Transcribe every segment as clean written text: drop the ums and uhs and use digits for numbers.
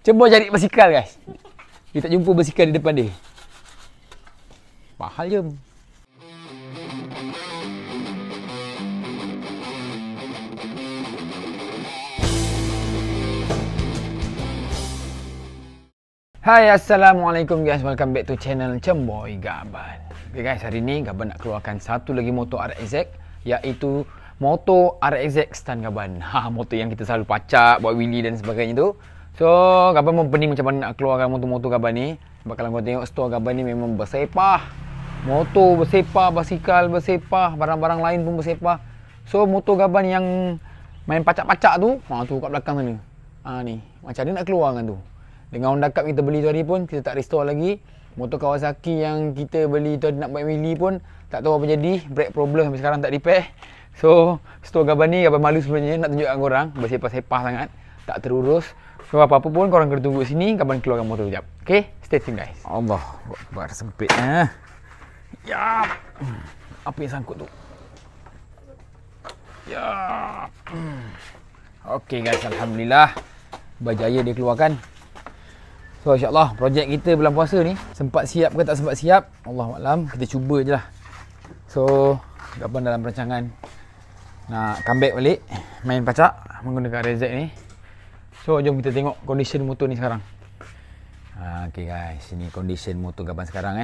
Cuba cari basikal guys. Dia tak jumpa basikal di depan dia. Mahal je. Hai, Assalamualaikum guys. Welcome back to channel Cemboy Gaban. Okay guys, hari ni Gaban nak keluarkan satu lagi motor RXZ, iaitu motor RXZ Stun Gaban. Motor yang kita selalu pacak, buat wheelie dan sebagainya tu. So, Gaban mempening macam mana nak keluarkan motor-motor Gaban ni. Sebab kalau kau tengok store Gaban ni memang bersepah. Motor bersepah, basikal bersepah, barang-barang lain pun bersepah. So, motor Gaban yang main pacak-pacak tu, tu kat belakang sana. Ni, macam mana nak keluarkan tu. Dengan Honda Cup kita beli tu hari pun, kita tak restore lagi. Motor Kawasaki yang kita beli tu nak buat wheelie pun, tak tahu apa jadi. Brake problem sampai sekarang tak repair. So, store Gaban ni, Gaban malu sebenarnya nak tunjukkan korang. Bersepah-sepah sangat, tak terurus. So, apa-apa pun korang kena tunggu sini, Gaban keluarkan motor sekejap. Okay, stay tune guys. Allah, buat sempit. Ya. Apa yang sangkut tu? Ya. Okay guys, Alhamdulillah. Berjaya dia keluarkan. So, insyaAllah projek kita bulan puasa ni sempat siap ke tak sempat siap, Allahuaklam. Kita cuba je lah. So, Gaban dalam perancangan nak comeback balik main pacak menggunakan RXZ ni. So, jom kita tengok condition motor ni sekarang. Okay guys, ini condition motor Gaban sekarang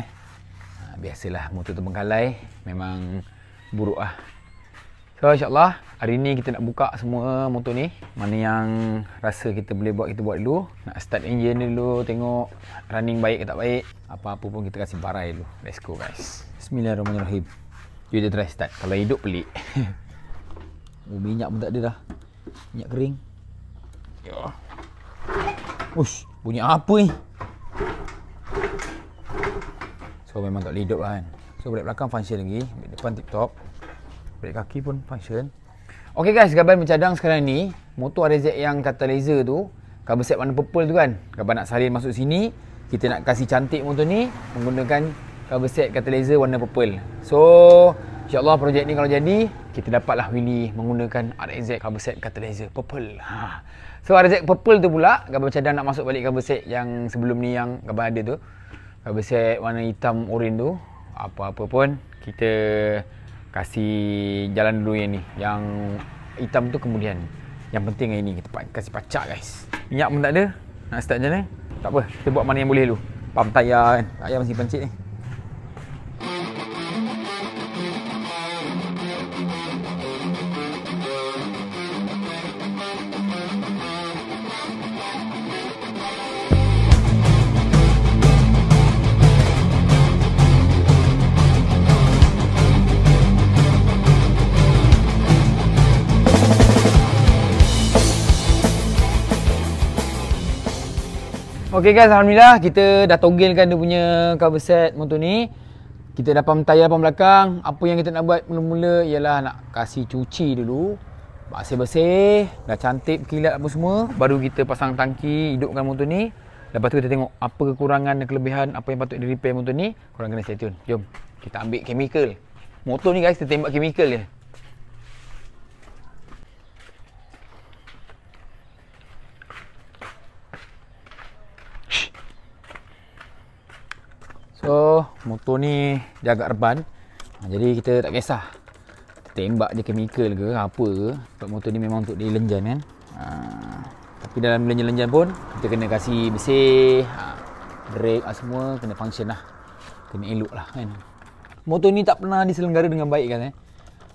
biasalah motor terbengkalai, memang buruk lah. So, insyaAllah hari ni kita nak buka semua motor ni. Mana yang rasa kita boleh buat, kita buat dulu. Nak start engine dulu, tengok running baik ke tak baik. Apa-apa pun kita kasih barai dulu. Let's go guys. Bismillahirrahmanirrahim. Jom kita try start. Kalau hidup pelik. Minyak pun tak ada dah. Minyak kering. Ya. Ush, bunyi apa ni? So, memang tak boleh hidup lah kan. So, brake belakang function lagi. Brake depan tip top. Brake kaki pun function. Ok guys, Gaban mencadang sekarang ni motor RXZ yang kata laser tu, cover set warna purple tu kan. Gaban nak salin masuk sini. Kita nak kasih cantik motor ni menggunakan cover set kata laser warna purple. So, insyaAllah projek ni kalau jadi, kita dapatlah wheelie menggunakan RXZ cover set kata laser purple. So, RXZ purple tu pula, Gaban cadang nak masuk balik cover set yang sebelum ni yang Gaban ada tu. Cover set warna hitam oren tu. Apa-apa pun, kita kasih jalan dulu yang ni. Yang hitam tu kemudian. Yang penting yang ini, kita kasih pacak guys. Minyak pun tak ada. Nak start macam mana? Tak apa, kita buat mana yang boleh dulu. Pump tayar kan. Tayar masih pancit ni. Ok guys, Alhamdulillah kita dah togelkan dia punya cover set motor ni. Kita dah pump tayar depan belakang. Apa yang kita nak buat mula-mula ialah nak kasih cuci dulu. Bersih-bersih, dah cantik kilat apa semua. Baru kita pasang tangki, hidupkan motor ni. Lepas tu kita tengok apa kekurangan dan kelebihan, apa yang patut di repair motor ni. Korang kena stay tune. Jom, kita ambil chemical. Motor ni guys, kita tembak chemical je. So, motor ni dia agak reban. Jadi kita tak kisah. Kita tembak je chemical ke apa ke. Sebab motor ni memang untuk dilenjan kan. Tapi dalam lenjan-lenjan pun kita kena kasih bersih. Brake semua kena function lah. Kena elok lah kan. Motor ni tak pernah diselenggara dengan baik kan.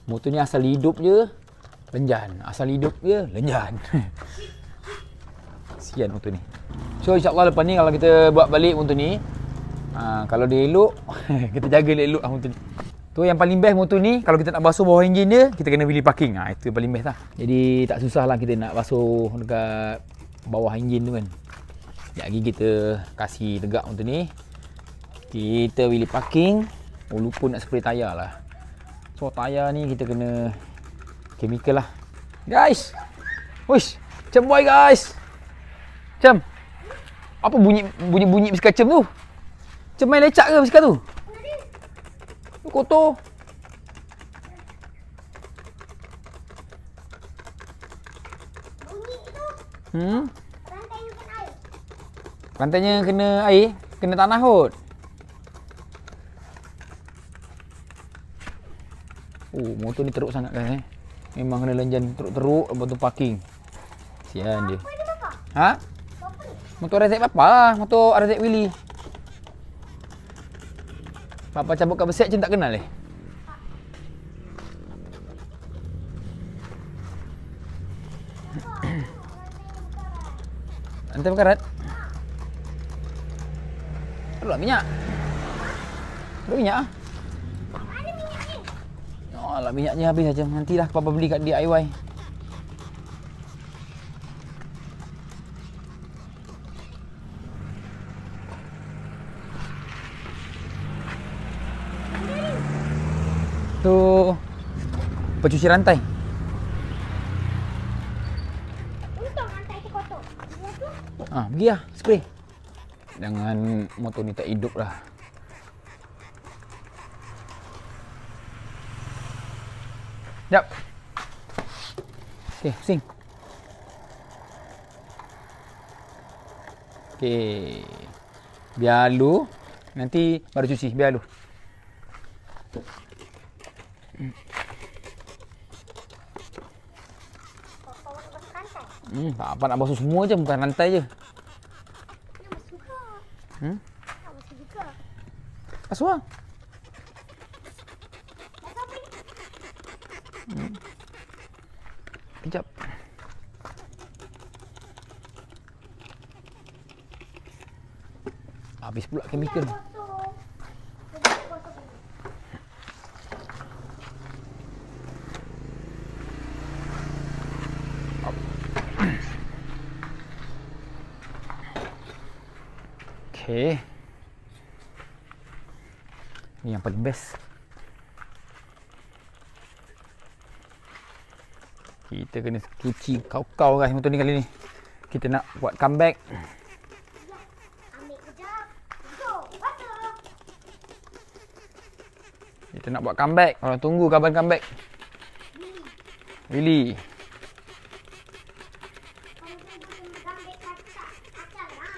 Motor ni asal hidup je lenjan. Asal hidup je lenjan. Kesian motor ni. So, insyaAllah lepas ni kalau kita buat balik motor ni, kalau dia elok, kita jaga dia elok lah motor ni. Tu yang paling best motor ni, kalau kita nak basuh bawah enjin dia, kita kena wheelie parking. Itu yang paling best lah. Jadi tak susah lah kita nak basuh dekat bawah enjin tu kan. Sekejap lagi kita kasih tegak motor ni. Kita wheelie parking. Lupa nak spray tayar lah. So tayar ni kita kena chemical lah. Guys! Wish! Cemboy guys! Cem! Apa bunyi bisikal Cem tu? Cem main lecak ke bisikal tu? Kotor. Bunyi tu. Rantai Rantainya kena air, kena tanah kot. Oh, motor ni teruk sangat guys. Memang kena lenjan teruk-teruk lepas tu parking. Sian dia. Ha? Motor RZ Papa lah, motor RZ Willy. Papa cabut kat beset je tak kenal Rantai berkarat. Perlu minyak. Perlu minyak ah. Ada minyak ni. Oh, lah minyaknya habis saja. Nantilah Papa beli kat DIY. Tu pencuci rantai. Untung rantai tu kotor. Dia tu. Pergi lah, spray. Jangan motor ni tak hidup lah. Jap. Okey, pusing. Okey. Biar lu. Nanti baru cuci, biar lu. Papa nak basuh rantai. Tak apa nak basuh semua je, bukan rantai je. Nak basuh juga. Hmm? Nak basuh juga. Basuh lah. Basuh apa ni? Kejap. Habis pula chemical. Basuh. Basuh. Okey. Ni yang paling best. Kita kena cuci kau-kau guys motor ni kali ni. Kita nak buat comeback. Ambil kejap. Go. Basuh. Kita nak buat comeback. Orang tunggu kabar comeback. Willy. Kalau saya bukan gambar kaca. Kaca lah.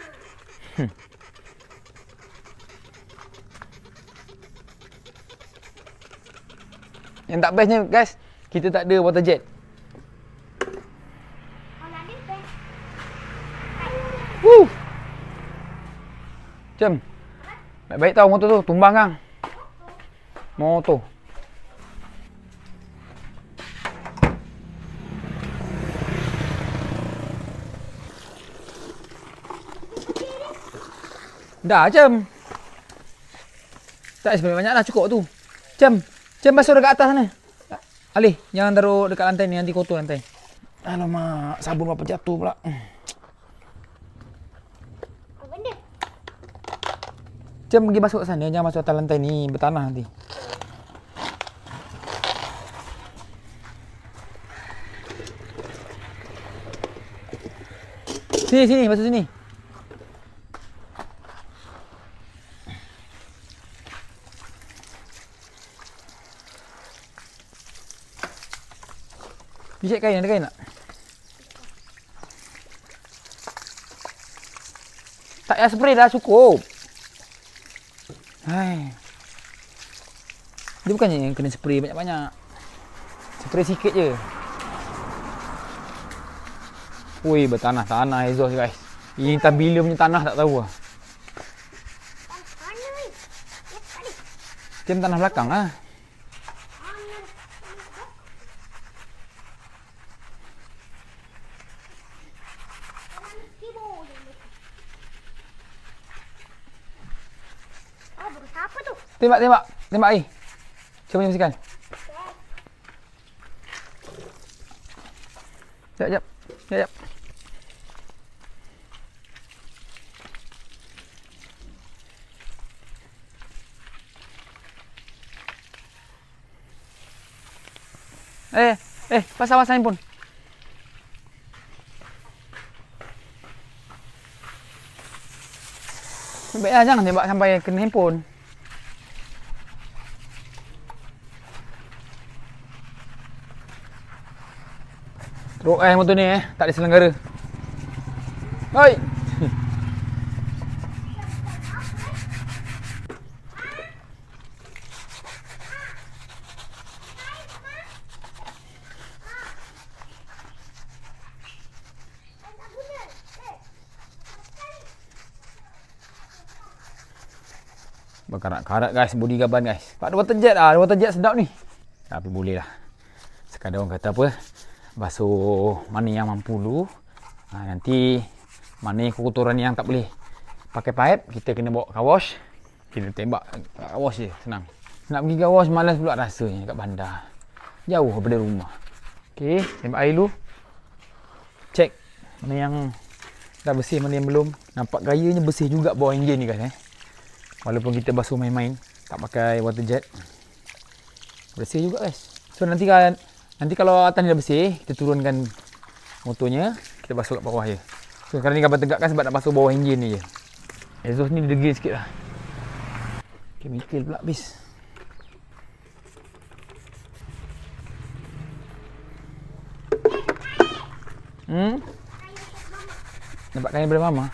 Yang tak bestnya guys, kita tak ada water jet. Kalau ada best. Woo. Jom. Baik-baik tahu motor tu, tumbang kang. Motor. Dah, Cem. Tak sebenarnya banyak dah, cukup tu. Cem, Cem basuh dekat atas sana. Alih, jangan taruh dekat lantai ni, nanti kotor lantai. Alamak, sabun apa jatuh pula. Apa benda? Cem pergi basuh kat sana, jangan basuh atas lantai ni, bertanah nanti. Sini, sini, basuh sini. Pijak kain, ada kain tak? Tak payah spray dah, cukup. Hai. Dia bukannya yang kena spray banyak-banyak. Spray sikit je. Ui, bertanah-tanah exhaust guys. Ini entah bila punya tanah tak tahu lah. Mana ni? Ya, tadi. Macam tanah belakang lah. Apa tu? Tembak, tembak. Tembak air. Cuba bersihkan. Sekejap, sekejap. Sekejap. Pasang handphone. Baiklah, jangan tembak sampai kena handphone. Teruk motor ni tak ada selenggara. Oi. Berkarat-karat guys, body gaban guys. Pak ada water jet ah, water jet sedap ni. Tapi boleh lah. Sekadar orang kata apa, basuh mana yang mampu dulu. Nanti mana yang kotoran yang tak boleh pakai pipe, kita kena bawa car wash. Kita tembak car wash je, senang. Nak pergi car wash malas pula rasanya kat bandar. Jauh daripada rumah. Okey, tembak air dulu. Cek mana yang dah bersih, mana yang belum. Nampak gayanya bersih juga bawah enjin ni guys. Walaupun kita basuh main-main, tak pakai water jet. Bersih juga guys. So nanti kalau atas ni dah bersih, kita turunkan motornya, kita basuh kat bawah je. So sekarang ni gambar tegakkan sebab nak basuh bawah enjin ni je. Exhaust ni degil sikit lah. Chemical pula habis. Nampak kain daripada mama?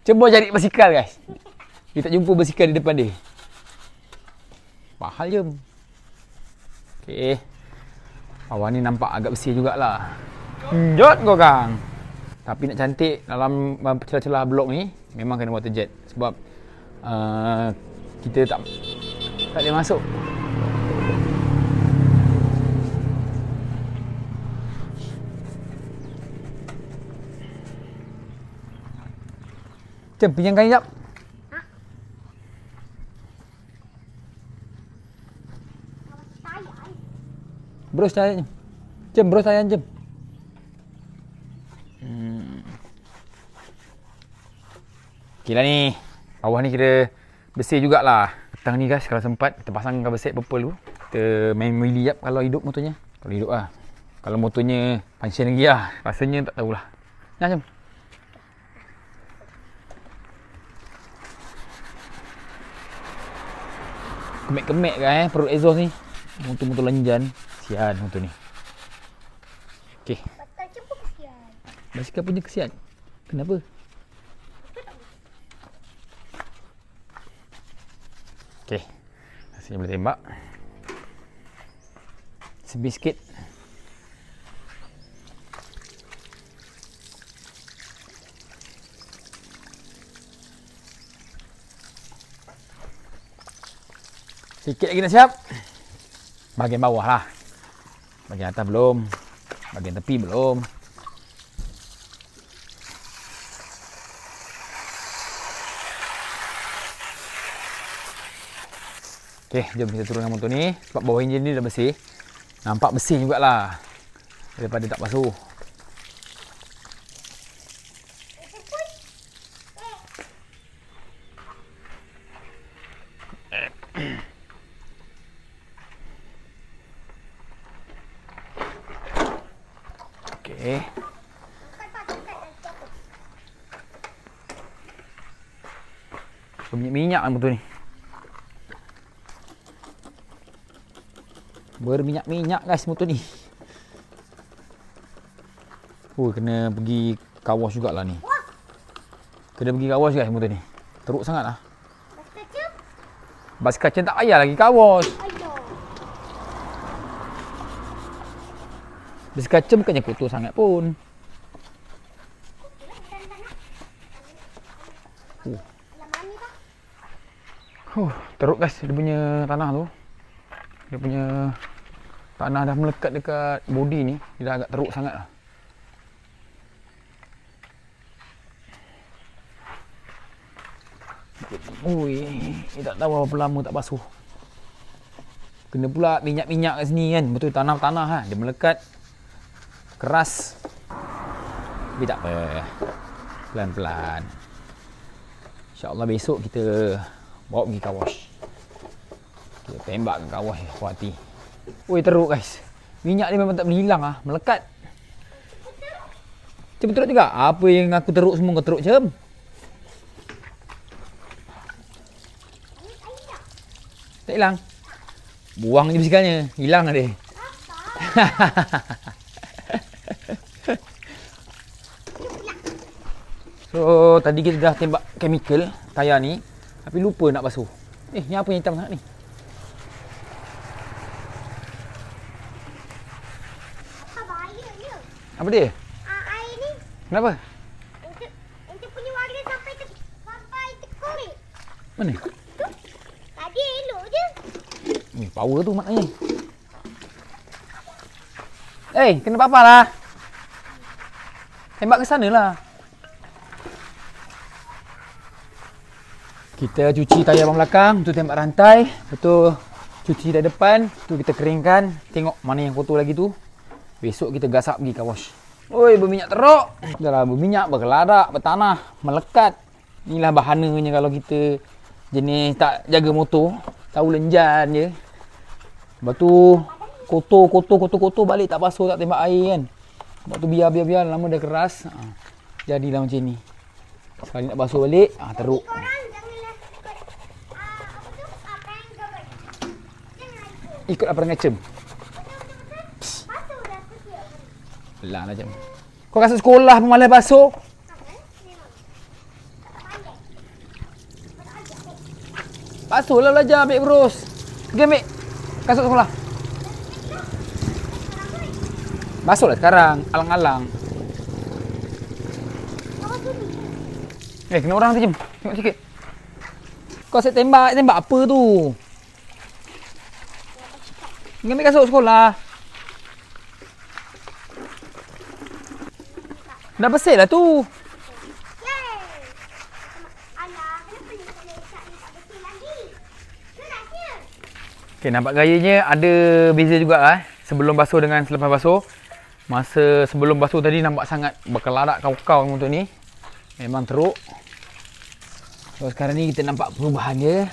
Cuba cari basikal guys. Dia tak jumpa basikal di depan dia. Mahal je. Okey. Bawah ni nampak agak bersih jugalah. Jot kau kang. Tapi nak cantik dalam celah-celah blok ni memang kena water jet. Sebab kita tak boleh masuk. Jom, pinjam kain sekejap. Bros tayar. Jom, bros tayar jom. Okey lah ni. Bawah ni kira bersih jugalah. Petang ni guys, kalau sempat kita pasang cover set purple dulu. Kita main wheelie jap kalau hidup motornya. Kalau hidup lah. Kalau motornya function lagi lah. Rasanya tak tahulah. Nah, jom. Kemek-kemek kan perut exhaust ni. Motor-motor lanjan. Kesian motor ni. Okey. Basikal pun kesian. Basikal punya kesian. Kenapa? Okey. Rasanya boleh tembak. Sebis sikit. Sikit lagi nak siap. Bahagian bawah lah. Bahagian atas belum. Bahagian tepi belum. Okey, jom kita turunkan motor ni. Sebab bawah enjin ni dah bersih. Nampak bersih jugalah. Daripada tak basuh. Okey. Berminyak-minyak kan motor ni. Berminyak-minyak guys motor ni. Kena pergi car wash jugalah ni. Kena pergi car wash guys motor ni. Teruk sangat lah. Basikal cem tak payah lagi car wash. Basikal cem bukannya kotor sangat pun. Teruk guys dia punya tanah tu. Dia punya tanah dah melekat dekat body ni. Dia dah agak teruk sangat lah. Ui, tak tahu berapa lama tak basuh. Kena pula minyak-minyak kat sini kan. Betul tanah-tanah ha. Dia melekat. Keras. Tapi tak apa. Pelan-pelan. InsyaAllah besok kita bawa pergi car wash. Kita tembak ke car wash. Puas hati. Ui, teruk guys. Minyak ni memang tak boleh hilang ah. Melekat. Cem teruk juga. Apa yang aku teruk semua kau teruk Cem? Tak hilang. Buang je bisikalnya. Hilang lah dia. So, tadi kita dah tembak chemical tayar ni. Tapi lupa nak basuh. Ni apa yang hitam sangat ni? Apa dia? Air ni. Kenapa? Ente punya warna sampai tekuk ni. Mana? Tadi elok je. Ni power tu maknanya. Kena apa lah? Tembak ke sana lah. Kita cuci tayar abang belakang, tu tembak rantai, betul cuci dari depan, tu kita keringkan, tengok mana yang kotor lagi tu. Besok kita gasak pergi car wash. Oi, berminyak teruk. Dah lah berminyak, berkeladak, bertanah, melekat. Inilah bahananya kalau kita jenis tak jaga motor, tahu lenjan je. Lepas tu kotor balik tak basuh, tak tembak air kan. Lepas tu biar lama dah keras. Jadilah macam ni. Sekali nak basuh balik, teruk. Korang janganlah ikut apa tu? Prank govern. Jangan ikut. Ikut apa dengan cem? Basuh dah kecil. Belah lah cem. Kau kasut sekolah pun malas basuh. Basuhlah belajar, ambil berus. Pergi ambil kasut sekolah. Basuhlah sekarang, alang-alang. Kena orang tu Jem. Tengok sikit. Kau asyik tembak apa tu? Pergi ambil kasut sekolah. Dah bersih lah tu. Okay, nampak gayanya ada beza juga sebelum basuh dengan selepas basuh. Masa sebelum basuh tadi nampak sangat berkeladak kau-kau motor ni. Memang teruk. So sekarang ni kita nampak perubahan dia.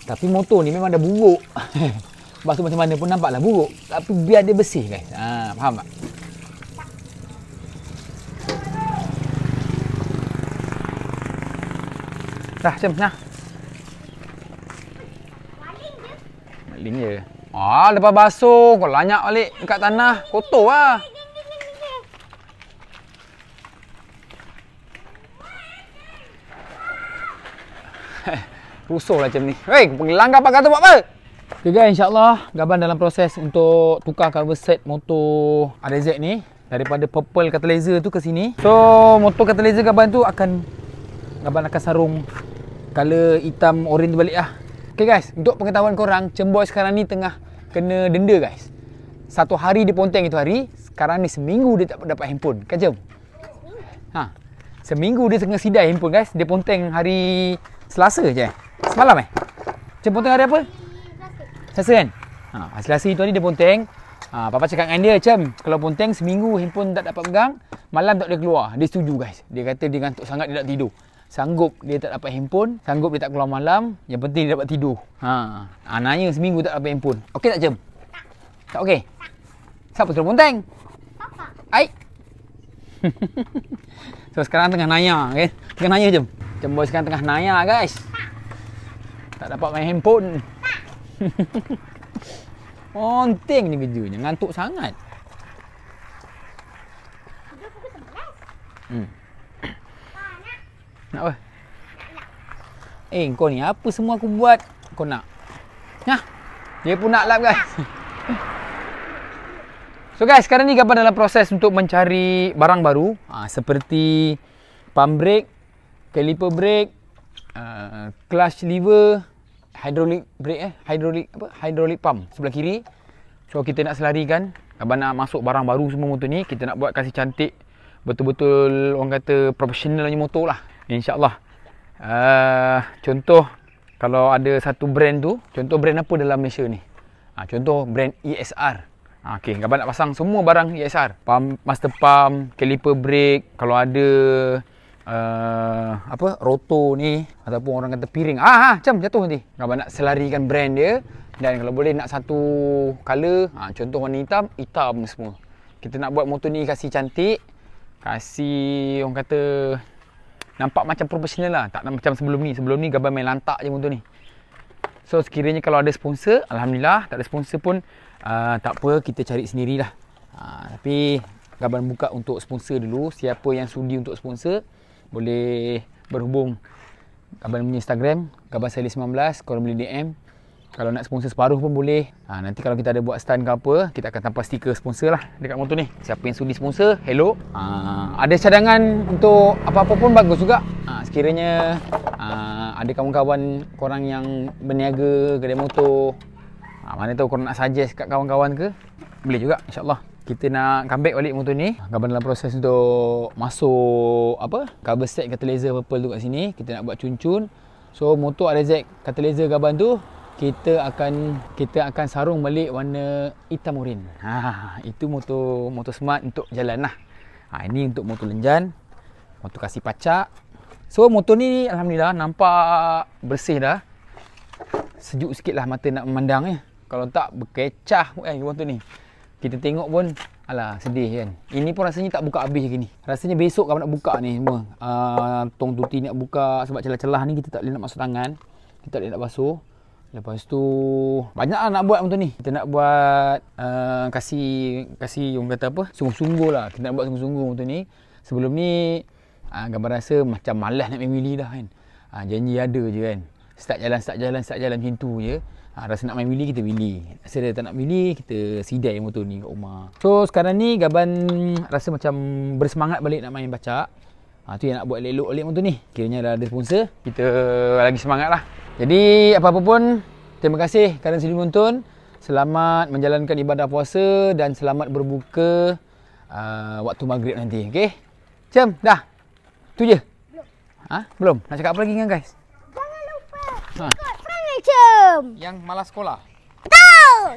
Tapi motor ni memang dah buruk. Basuh macam mana pun nampaklah buruk. Tapi biar dia bersih guys. Faham tak? Dah, macam nah. Maling je. Lepas basuh kau lanyak balik dekat tanah, kotor lah. Rusuh lah macam ni. Hei, langgar pakai tu buat apa? Okay guys, insyaAllah Gaban dalam proses untuk tukar cover set motor RZ ni. Daripada purple catalyzer tu ke sini. So, motor catalyzer Gaban tu Gaban akan sarung color hitam orange tu balik lah. Okay guys, untuk pengetahuan korang, Cemboy sekarang ni tengah kena denda guys. Satu hari dia ponteng itu hari. Sekarang ni seminggu dia tak dapat handphone. Kan Cem? Seminggu dia tengah sidai handphone guys. Dia ponteng hari Selasa je. Semalam Cem ponteng hari apa? Selasa kan? Selasa itu hari dia ponteng. Papa cakap dengan dia, Cem, kalau ponteng seminggu handphone tak dapat pegang, malam tak boleh keluar. Dia setuju guys. Dia kata dia ngantuk sangat, dia tak tidur. Sanggup dia tak dapat handphone, sanggup dia tak keluar malam, yang penting dia dapat tidur. Nanya seminggu tak dapat handphone. Okey tak Cem? Tak okey? Siapa suruh ponteng? Papa. Ai. So sekarang tengah naya, okay? Tengah naya Cem. Cemboy sekarang tengah naya guys. Tak dapat main handphone. Ponteng ni kerjanya, ngantuk sangat. Tidur pukul 11. Nak apa? Kau ni apa semua aku buat kau nak? Dia pun nak lap guys. So guys, sekarang ni Gaban dalam proses untuk mencari barang baru. Seperti pump brake, caliper brake, clutch lever, hydraulic brake hydraulic pump sebelah kiri. So kita nak selarikan. Gaban nak masuk barang baru semua motor ni. Kita nak buat kasih cantik. Betul-betul orang kata profesional punya motor lah. InsyaAllah. Contoh kalau ada satu brand tu, contoh brand apa dalam Malaysia ni? Contoh brand ESR. Okey, Gaban nak pasang semua barang ESR. Pump, master pump, caliper brake, kalau ada roto ni ataupun orang kata piring. Macam jatuh nanti. Gaban nak selarikan brand dia, dan kalau boleh nak satu color, contoh warna hitam semua. Kita nak buat motor ni kasih cantik, kasih orang kata nampak macam profesional lah. Tak macam sebelum ni. Sebelum ni Gaban main lantak je motor ni. So sekiranya kalau ada sponsor, alhamdulillah. Tak ada sponsor pun tak apa, kita cari sendirilah. Tapi Gaban buka untuk sponsor dulu. Siapa yang sudi untuk sponsor, boleh berhubung Gaban punya Instagram, Gaban Salih 19. Korang boleh DM. Kalau nak sponsor separuh pun boleh. Nanti kalau kita ada buat stand ke apa, kita akan tampal stiker sponsor lah dekat motor ni. Siapa yang sudi sponsor, hello. Ada cadangan untuk apa-apa pun bagus juga. Sekiranya ada kawan-kawan korang yang berniaga kedai motor, mana tahu korang nak suggest kat kawan-kawan ke, boleh juga, insyaAllah. Kita nak comeback balik motor ni. Gaban dalam proses untuk masuk cover set catalyzer purple tu kat sini. Kita nak buat cun-cun. So motor RZ catalyzer gaban tu kita akan sarung balik warna hitam oren. Itu motor smart untuk jalan lah. Ini untuk motor lenjan, motor kasih pacak. So motor ni alhamdulillah nampak bersih dah. Sejuk sikit lah mata nak memandang ya. Kalau tak berkecah kan motor ni. Kita tengok pun alah sedih kan. Ini pun rasanya tak buka habis lagi ni. Rasanya besok kalau nak buka ni semua. Tong tuti nak buka sebab celah-celah ni kita tak boleh nak masuk tangan. Kita tak boleh nak basuh. Lepas tu banyak lah nak buat motor ni. Kita nak buat kasih orang kata apa? Sungguh-sungguh lah. Kita nak buat sungguh-sungguh motor ni. Sebelum ni gambar rasa macam malas nak main wheelie dah kan. Janji ada je kan. Start jalan macam tu je. Rasa nak main wheelie kita wheelie. Rasa dia tak nak wheelie kita sidai motor ni kat rumah. So sekarang ni Gaban rasa macam bersemangat balik nak main bacak. Tu yang nak buat elok-elok balik motor ni. Kiranya dah ada sponsor, kita lagi semangat lah. Jadi apa-apa pun, terima kasih kerana sudi menonton. Selamat menjalankan ibadah puasa dan selamat berbuka waktu maghrib nanti. Okey? Cem, dah? Tu je? Belum. Belum? Nak cakap apa lagi dengan guys? Jangan lupa ikut perangai Cem. Yang malas sekolah? Betul.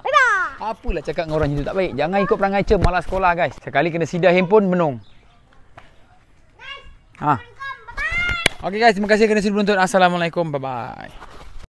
Bye-bye. Apalah cakap dengan orang itu tak baik. Jangan ikut perangai Cem malas sekolah guys. Sekali kena sidai handphone, menung. Okey guys, terima kasih kerana sudi menonton. Assalamualaikum. Bye-bye.